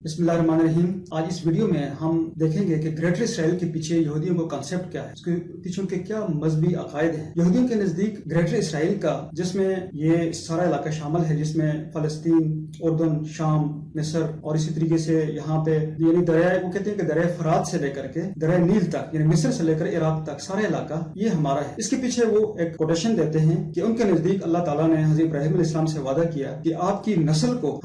بسم اللہ الرحمن الرحیم۔ آج اس ویڈیو میں ہم دیکھیں گے کہ گریٹر اسرائیل کے پیچھے یہودیوں کا کانسیپٹ کیا ہے، اس کے پیچھے ان کے کیا مذہبی عقائد ہیں۔ یہودیوں کے نزدیک گریٹر اسرائیل کا، جس میں یہ سارا علاقہ شامل ہے، جس میں فلسطین، اردن، شام، مصر اور اسی طریقے سے یہاں پہ یعنی دریائے، وہ کہتے ہیں کہ دریائے فرات سے لے کر کے دریائے نیل تک، یعنی مصر سے لے کر عراق تک سارا علاقہ یہ ہمارا ہے۔ اس کے پیچھے وہ ایک کوٹیشن دیتے ہیں کہ ان کے نزدیک اللہ تعالیٰ نے حضرت ابراہیم علیہ السلام سے وعدہ کیا کہ آپ کی نسل کو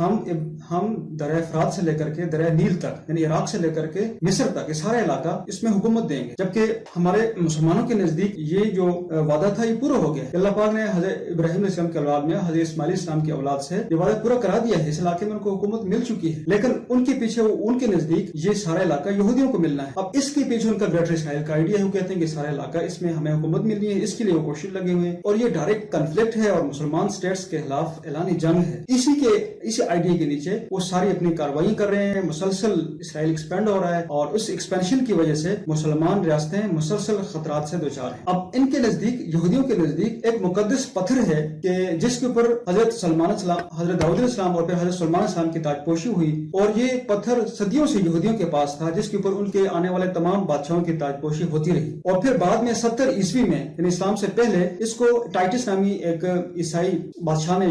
ہم دریائے فرات سے لے کر کے دریائے نیل تک، یعنی عراق سے لے کر کے مصر تک، یہ سارا علاقہ اس میں حکومت دیں گے۔ جبکہ ہمارے مسلمانوں کے نزدیک یہ جو وعدہ تھا یہ پورا ہو گیا۔ اللہ پاک نے حضرت ابراہیم علیہ السلام کی اولاد میں حضرت اسماعیل علیہ السلام کی اولاد سے یہ وعدہ پورا کرا دیا ہے، اس علاقے میں ان کو حکومت مل چکی ہے، لیکن ان کے پیچھے ان کے نزدیک یہ سارا علاقہ یہودیوں کو ملنا ہے۔ اب اس کے پیچھے ان کا گریٹر اسرائیل کا آئیڈیا ہے، وہ کہتے ہیں کہ سارا علاقہ اس میں ہمیں حکومت ملنی ہے، اس کے لیے وہ کوشش لگے ہوئے ہیں، اور یہ ڈائریکٹ کنفلکٹ ہے اور مسلمان سٹیٹس کے خلاف اعلانی جنگ ہے۔ اسی آئیڈیا کے نیچے وہ ساری اپنی کارروائیاں کر رہے ہیں، مسلسل اسرائیل ایکسپینڈ ہو رہا ہے، اور اس ایکسپینشن کی وجہ سے مسلمان ریاستیں مسلسل خطرات سے دوچار ہیں۔ اب ان کے نزدیک، یہودیوں کے نزدیک، ایک مقدس پتھر ہے کہ جس کے اوپر حضرت داؤد علیہ السلام اور پھر حضرت سلمان علیہ السلام کی تاج پوشی ہوئی، اور یہ پتھر صدیوں سے یہودیوں کے پاس تھا، جس کے اوپر ان کے آنے والے تمام بادشاہوں کی تاج پوشی ہوتی رہی۔ اور پھر بعد میں 70 عیسوی میں، یعنی اسلام سے پہلے، اس کو ٹائٹس نامی ایک عیسائی بادشاہ نے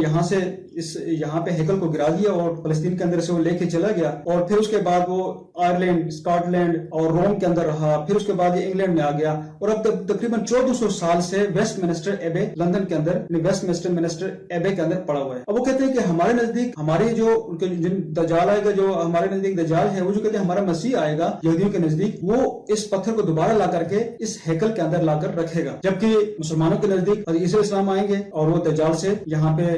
یہاں پہ ہیکل کو گرا دیا اور فلسطین کے اندر سے وہ لے کے چلا گیا، اور پھر اس کے بعد وہ آئرلینڈ، اسکاٹ لینڈ اور روم کے اندر رہا، پھر اس کے بعد یہ انگلینڈ میں آ گیا، اور اب تقریباً 1400 سال سے ویسٹ منسٹر ایبے لندن کے اندر، ویسٹ منسٹر ایبے کے اندر پڑا ہوا ہے۔ اب وہ کہتے ہیں کہ ہمارے نزدیک، ہمارے جو دجال آئے گا، جو ہمارے نزدیک دجال ہے، وہ جو کہتے ہیں ہمارا مسیح آئے گا یہودیوں کے نزدیک، وہ اس پتھر کو دوبارہ لا کر کے اس ہیکل کے اندر لا کر رکھے گا۔ جبکہ مسلمانوں کے نزدیک حضرت عیسی علیہ السلام آئیں گے اور وہ دجال سے یہاں پہ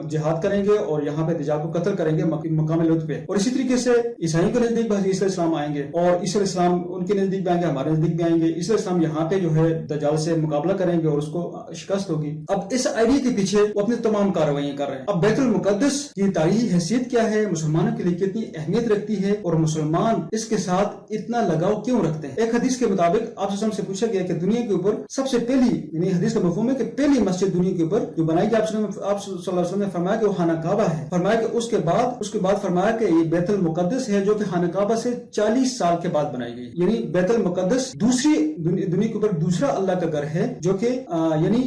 جہاد کریں گے اور یہاں پہ دجال کو قتل کریں گے مقام لطف پہ۔ اور اسی طریقے سے عیسائیوں کے نزدیک حضرت عیسی علیہ السلام آئیں گے، اور عیسی علیہ السلام ان کے نزدیک بھی آئیں گے، ہمارے نزدیک بھی آئیں گے۔ عیسی علیہ السلام یہاں پہ جو ہے دجال سے مقابلہ کریں گے اور اس کو شکست ہوگی۔ اب اس آئیڈیا کے پیچھے وہ اپنی تمام کارروائیاں کر رہے ہیں۔ اب بیت المقدس کی تاریخی حیثیت کیا ہے، مسلمانوں کے لیے کتنی اہمیت رکھتی ہے، اور مسلمان اس کے ساتھ اتنا لگاؤ کیوں رکھتے ہیں؟ ایک حدیث کے مطابق آپ صلی اللہ علیہ وسلم سے پوچھا گیا کہ دنیا کے اوپر سب سے پہلی، یعنی حدیث کا مفہوم ہے کہ پہلی مسجد دنیا کے اوپر جو بنائی گئی، آپ صلی اللہ علیہ وسلم نے فرمایا کہ وہ خانہ کعبہ ہے۔ فرمایا کہ اس کے بعد فرمایا کہ یہ بیت المقدس ہے، جو کہ خانہ کعبہ سے 40 سال کے بعد بنائی گئی، یعنی بیت المقدس دوسری دنیا کے اوپر دوسرا اللہ کا گھر ہے، جو کہ یعنی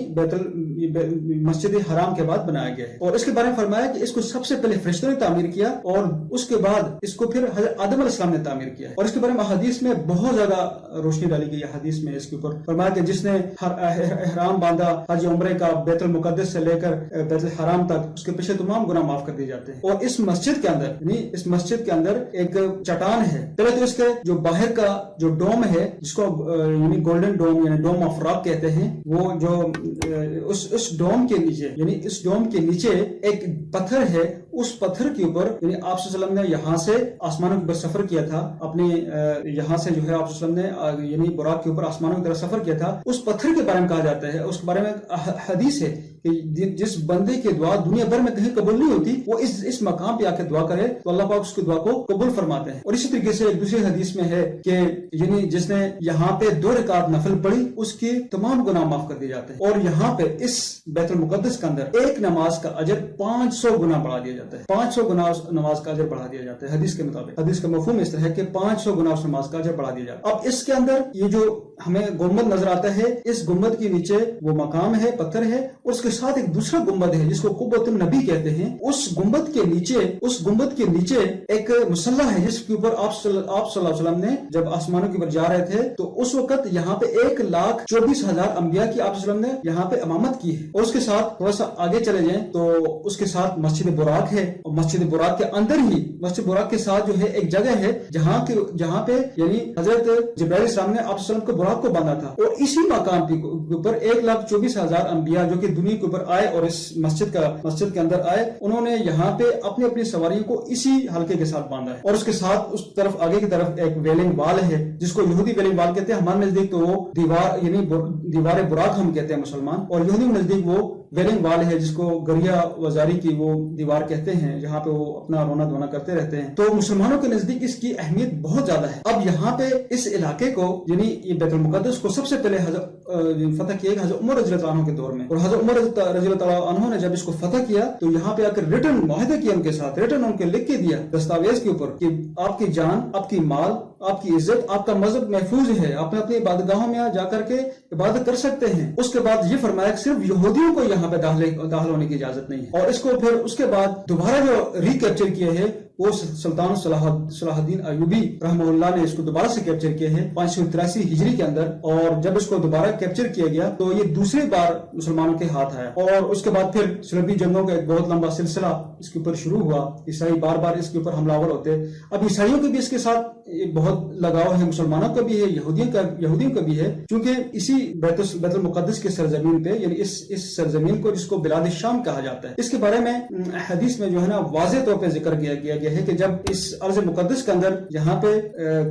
مسجد حرام کے بعد بنایا گیا ہے۔ اور اس کے بارے میں فرمایا کہ اس کو سب سے پہلے فرشتوں نے تعمیر کیا، اور اس کے بعد اس کو پھر حضرت آدم علیہ السلام نے تعمیر کیا ہے۔ اور اس کے بارے میں حدیث میں بہت زیادہ روشنی ڈالی گئی ہے۔ حدیث میں اس کے اوپر فرمایا کہ جس نے احرام باندھا حج عمرے کا بیت المقدس سے لے کر بیت الحرام تک، اس کے پیچھے تمام گناہ معاف کر دیے جاتے ہیں۔ اور اس مسجد کے اندر، یعنی اس مسجد کے اندر ایک چٹان ہے، پہلے تو اس کے جو باہر کا جو ڈوم ہے، جس کو یعنی گولڈن ڈوم، یعنی ڈوم آف راک کہتے ہیں، وہ جو اس ڈوم کے نیچے، یعنی اس ڈوم کے نیچے ایک پتھر ہے، اس پتھر کے اوپر، یعنی آپ صلی اللہ علیہ وسلم نے یہاں سے آسمانوں کے اوپر سفر کیا تھا، اپنے یہاں سے جو ہے آپ صلی اللہ علیہ وسلم نے یعنی براق کے اوپر آسمانوں کی طرف سفر کیا تھا۔ اس پتھر کے بارے میں کہا جاتا ہے، اس کے بارے میں حدیث ہے کہ جس بندے کی دعا دنیا بھر میں کہیں قبول نہیں ہوتی، وہ اس مقام پہ آ کے دعا کرے تو اللہ پاک اس کی دعا کو قبول فرماتے ہیں۔ اور اسی طریقے سے ایک دوسری حدیث میں ہے کہ یعنی جس نے یہاں پہ 2 رکعت نفل پڑھی، اس کے تمام گناہ معاف کر دیے جاتے ہیں۔ اور یہاں پہ اس بیت المقدس کے اندر ایک نماز کا اجر 500 گنا بڑھا دیا جاتا ہے، 500 گنا نماز کا اجر بڑھا دیا جاتا ہے حدیث کے مطابق۔ حدیث کا مفہوم اس طرح ہے کہ 500 گنا اس نماز کا اجر بڑھا دیا جاتا ہے۔ اب اس کے اندر یہ جو ہمیں گنبد نظر آتا ہے، اس گنبد کے نیچے وہ مقام ہے، پتھر ہے، اور اس کے ساتھ ایک دوسرا گنبد ہے جس کو قبۃ النبی کہتے ہیں۔ اس گنبد کے نیچے ایک مسلح ہے، جس کے اوپر آپ صلی اللہ علیہ وسلم نے جب آسمانوں کے اوپر جا رہے تھے تو اس وقت یہاں پہ 1,24,000 انبیاء کی آپ صلی اللہ علیہ وسلم نے یہاں پہ امامت کی ہے۔ اور اس کے ساتھ تھوڑا سا آگے چلے جائیں تو اس کے ساتھ مسجد براق ہے، اور مسجد براق کے اندر ہی مسجد براق کے ساتھ جو ہے ایک جگہ ہے جہاں پہ یعنی حضرت جبرائیل علیہ السلام نے آپ صلی اللہ علیہ وسلم کو براق کو باندھا تھا، اور اسی مقام کے اوپر 1,24,000 انبیاء جو کہ دنیا کے اوپر آئے اور اس مسجد کے اندر آئے، انہوں نے یہاں پہ اپنی سواریوں کو اسی حلقے کے ساتھ باندھا ہے۔ اور اس کے ساتھ اس طرف آگے کی طرف ایک ویلنگ وال ہے، جس کو یہودی ویلنگ وال کہتے ہیں، ہمارے نزدیک تو وہ دیوار، یعنی دیوار براق ہم کہتے ہیں مسلمان، اور یہودی نزدیک وہ ویلنگ وال ہے جس کو گریا وزاری کی وہ دیوار کہتے ہیں، جہاں پہ وہ اپنا رونا دھونا کرتے رہتے ہیں، تو مسلمانوں کے نزدیک اس کی اہمیت بہت زیادہ ہے۔ اب یہاں پہ اس علاقے کو یعنی یہ بیت المقدس کو سب سے پہلے فتح کیا گیا حضرت عمر رضی اللہ عنہ کے دور میں، اور حضرت عمر رضی اللہ عنہ نے جب اس کو فتح کیا تو یہاں پہ آ کر ریٹن معاہدہ کیا ان کے ساتھ، ریٹن ان کے لکھ کے دیا دستاویز کے اوپر کہ آپ کی جان، آپ کی مال، آپ کی عزت، آپ کا مذہب محفوظ ہے، آپ اپنی عبادتگاہوں میں جا کر کے عبادت کر سکتے ہیں۔ اس کے بعد یہ فرمایا کہ صرف یہودیوں کو یہاں پہ داخل ہونے کی اجازت نہیں ہے، اور اس کو پھر اس کے بعد دوبارہ جو ریکیپچر کیا ہے وہ سلطان صلاح الدین ایوبی رحمہ اللہ نے اس کو دوبارہ سے کیپچر کیا ہے 583 ہجری کے اندر، اور جب اس کو دوبارہ کیپچر کیا گیا تو یہ دوسری بار مسلمانوں کے ہاتھ آیا، اور اس کے بعد پھر صلیبی جنگوں کا ایک بہت لمبا سلسلہ اس کے اوپر شروع ہوا، عیسائی بار بار اس کے اوپر حملہ آور ہوتے۔ اب عیسائیوں کے بھی اس کے ساتھ بہت لگاؤ ہے، مسلمانوں کا بھی ہے، یہودیوں کا بھی ہے، کیونکہ اسی بیت المقدس کے سرزمین پہ یعنی اس سرزمین کو جس کو بلاد الشام کہا جاتا ہے، اس کے بارے میں حدیث میں جو ہے نا واضح طور پہ ذکر کیا گیا ہے کہ جب اس ارض مقدس کے اندر یہاں پہ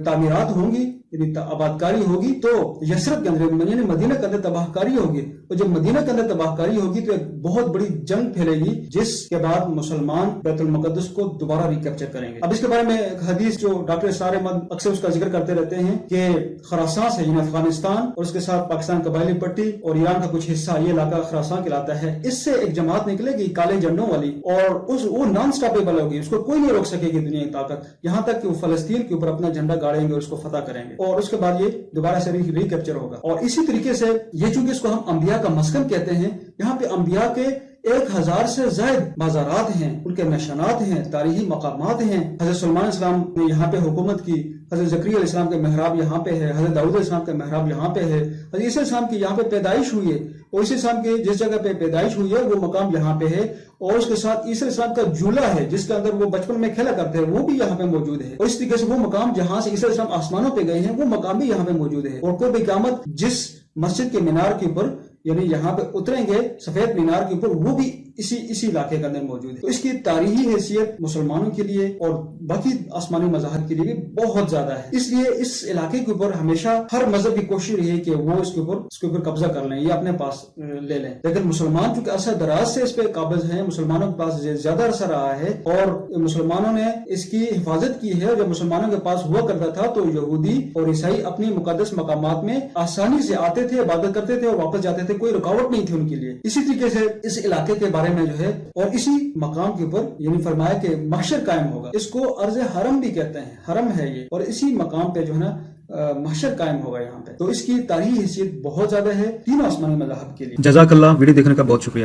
تعمیرات ہوں گی یعنی آبادکاری ہوگی تو یثرب کے اندر یعنی مدینہ کے اندر تباہ کاری ہوگی، اور جب مدینہ کے اندر تباہ کاری ہوگی تو ایک بہت بڑی جنگ پھیلے گی جس کے بعد مسلمان بیت المقدس کو دوبارہ ریکیپچر کریں گے۔ اب اس کے بارے میں ایک حدیث جو ڈاکٹر اسرار احمد اکثر اس کا ذکر کرتے رہتے ہیں کہ خراسان سے یعنی افغانستان اور اس کے ساتھ پاکستان قبائلی پٹی اور ایران کا کچھ حصہ یہ علاقہ خراسان کہلاتا ہے، اس سے ایک جماعت نکلے گی کالے جھنڈوں والی، اور وہ نان سٹاپیبل ہوگی، اس کو کوئی نہیں روک سکے گی دنیا کی طاقت، یہاں تک کہ وہ فلسطین کے اوپر اپنا جھنڈا گاڑیں گے اور اس کو فتح کریں گے، اور اس کے بعد یہ دوبارہ سے ریکیپچر ہوگا۔ اور اسی طریقے سے یہ چونکہ اس کو ہم انبیاء کا مسکن کہتے ہیں، یہاں پہ انبیاء کے 1000 سے زائد بازارات ہیں، ان کے نشانات ہیں، تاریخی مقامات ہیں۔ حضرت سلیمان علیہ السلام نے یہاں پہ حکومت کی، حضرت زکریا علیہ السلام کے محراب یہاں پہ ہے، حضرت داؤد علیہ السلام کے محراب یہاں پہ ہے، حضرت عیسیٰ علیہ السلام کی یہاں پہ پیدائش ہوئی ہے، اور عیسیٰ علیہ السلام کی جس جگہ پہ پیدائش ہوئی ہے وہ مقام یہاں پہ ہے، اور اس کے ساتھ عیسیٰ علیہ السلام کا جھولا ہے جس کے اندر وہ بچپن میں کھیلا کرتے ہیں وہ بھی یہاں پہ موجود ہے، اور اس طریقے سے وہ مقام جہاں سے عیسیٰ علیہ السلام آسمانوں پہ گئے ہیں وہ مقام بھی یہاں پہ موجود ہے، اور قرب قیامت جس مسجد کے مینار کے اوپر یعنی یہاں پہ اتریں گے سفید مینار کے اوپر وہ بھی اسی علاقے کے اندر موجود ہے۔ تو اس کی تاریخی حیثیت مسلمانوں کے لیے اور باقی آسمانی مذاہب کے لیے بھی بہت زیادہ ہے، اس لیے اس علاقے کے اوپر ہمیشہ ہر مذہب کی کوشش رہی ہے کہ وہ اس کے اوپر قبضہ کر لیں یا اپنے پاس لے لیں، لیکن مسلمان چونکہ عرصہ دراز سے اس پہ قابض ہیں، مسلمانوں کے پاس زیادہ عرصہ رہا ہے اور مسلمانوں نے اس کی حفاظت کی ہے۔ جب مسلمانوں کے پاس ہوا کرتا تھا تو یہودی اور عیسائی اپنی مقدس مقامات میں آسانی سے آتے تھے، عبادت کرتے تھے اور واپس جاتے تھے، کوئی رکاوٹ نہیں تھی ان کے لیے۔ اسی طریقے سے اس علاقے کے بارے میں جو ہے اور اسی مقام کے اوپر یعنی فرمایا کہ محشر قائم ہوگا، اس کو ارض حرم بھی کہتے ہیں، حرم ہے یہ، اور اسی مقام پہ جو ہے نا محشر قائم ہوگا یہاں پہ، تو اس کی تاریخی حیثیت بہت زیادہ ہے تینوں آسمانی مذاہب کے لیے۔ جزاک اللہ، ویڈیو دیکھنے کا بہت شکریہ۔